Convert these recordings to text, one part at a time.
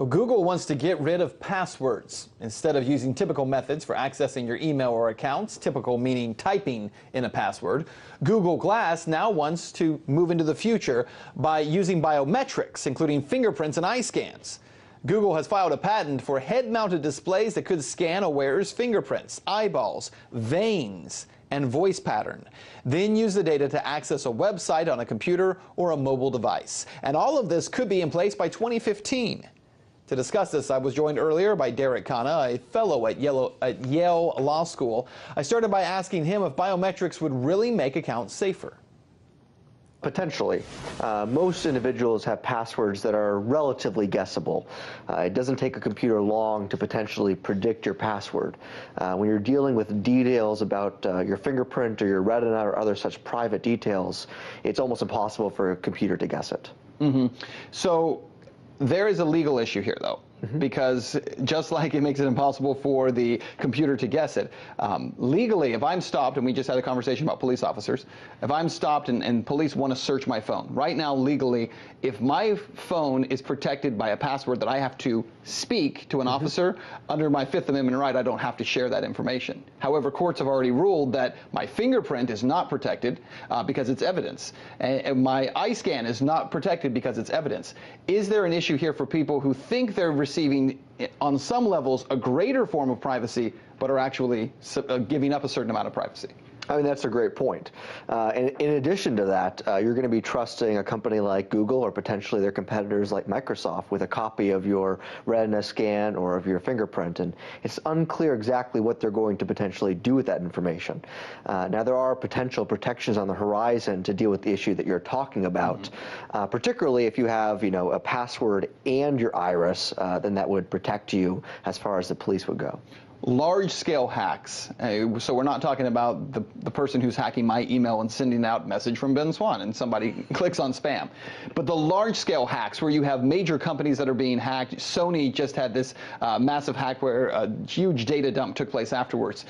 Well, Google wants to get rid of passwords. Instead of using typical methods for accessing your email or accounts, typical meaning typing in a password, Google Glass now wants to move into the future by using biometrics, including fingerprints and eye scans. Google has filed a patent for head-mounted displays that could scan a wearer's fingerprints, eyeballs, veins, and voice pattern, then use the data to access a website on a computer or a mobile device. And all of this could be in place by 2015. To discuss this, I was joined earlier by Derek Khanna, a fellow at Yale Law School. I started by asking him if biometrics would really make accounts safer. Potentially. Most individuals have passwords that are relatively guessable. It doesn't take a computer long to potentially predict your password. When you're dealing with details about your fingerprint or your retina or other such private details, it's almost impossible for a computer to guess it. So there is a legal issue here, though. Because just like it makes it impossible for the computer to guess it, legally, if I'm stopped, and we just had a conversation about police officers, if I'm stopped and police want to search my phone, right now legally, if my phone is protected by a password that I have to speak to an officer, under my Fifth Amendment right, I don't have to share that information. However, courts have already ruled that my fingerprint is not protected because it's evidence, and my eye scan is not protected because it's evidence. Is there an issue here for people who think they're receiving, on some levels, a greater form of privacy, but are actually giving up a certain amount of privacy? I mean, that's a great point. And in addition to that, you're going to be trusting a company like Google or potentially their competitors like Microsoft with a copy of your retina scan or of your fingerprint. And it's unclear exactly what they're going to potentially do with that information. Now, there are potential protections on the horizon to deal with the issue that you're talking about, particularly if you have, a password and your iris, then that would protect you as far as the police would go. Large-scale hacks. So we're not talking about the person who's hacking my email and sending out a message from Ben Swan and somebody clicks on spam. But the large-scale hacks where you have major companies that are being hacked. Sony just had this massive hack where a huge data dump took place afterwards.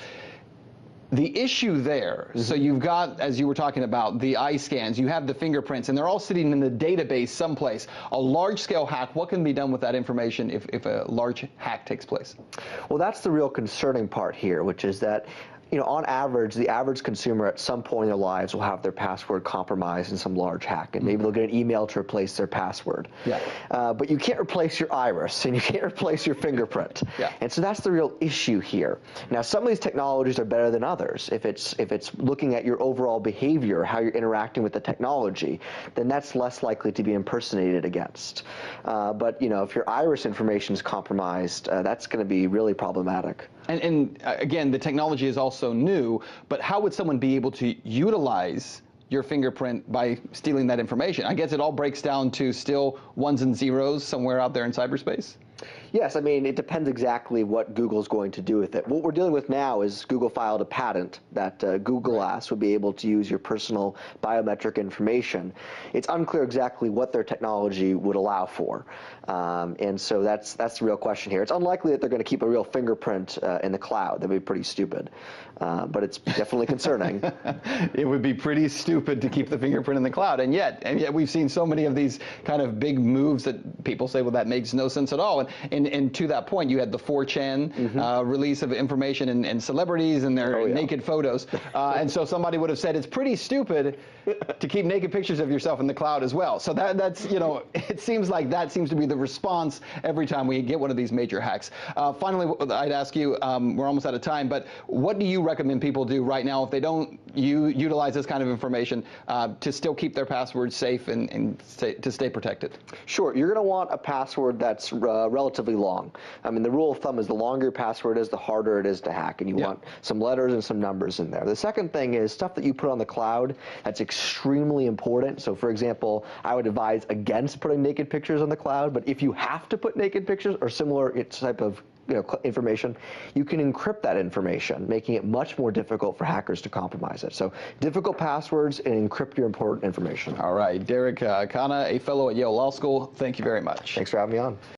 The issue there, so you've got, as you were talking about, the eye scans, you have the fingerprints, and they're all sitting in the database someplace. A large-scale hack, what can be done with that information if a large hack takes place? Well, that's the real concerning part here, which is that on average, the average consumer at some point in their lives will have their password compromised in some large hack, and maybe they'll get an email to replace their password. But you can't replace your iris, and you can't replace your fingerprint. And so that's the real issue here. Now, some of these technologies are better than others. If it's looking at your overall behavior, how you're interacting with the technology, then that's less likely to be impersonated against. But if your iris information is compromised, that's going to be really problematic. And again, the technology is also new, but how would someone be able to utilize your fingerprint by stealing that information? I guess it all breaks down to still ones and zeros somewhere out there in cyberspace? Yes, I mean, it depends exactly what Google's going to do with it. What we're dealing with now is Google filed a patent that Google Glass would be able to use your personal biometric information. It's unclear exactly what their technology would allow for. And so that's the real question here. It's unlikely that they're going to keep a real fingerprint in the cloud. That'd be pretty stupid. But it's definitely concerning. It would be pretty stupid to keep the fingerprint in the cloud. And yet we've seen so many of these kind of big moves that people say, well, that makes no sense at all. And to that point, you had the 4chan release of information and celebrities and their naked photos. And so somebody would have said it's pretty stupid to keep naked pictures of yourself in the cloud as well. So that's, it seems like that seems to be the response every time we get one of these major hacks. Finally, I'd ask you, we're almost out of time, but what do you recommend people do right now if they don't utilize this kind of information to still keep their passwords safe and to stay protected? Sure. You're going to want a password that's relatively long. I mean, the rule of thumb is the longer your password is, the harder it is to hack, and you want some letters and some numbers in there. The second thing is stuff that you put on the cloud that's extremely important. So, for example, I would advise against putting naked pictures on the cloud, but if you have to put naked pictures or similar type of information, you can encrypt that information, making it much more difficult for hackers to compromise it. So difficult passwords and encrypt your important information. All right. Derek Khanna, a fellow at Yale Law School, thank you very much. Thanks for having me on.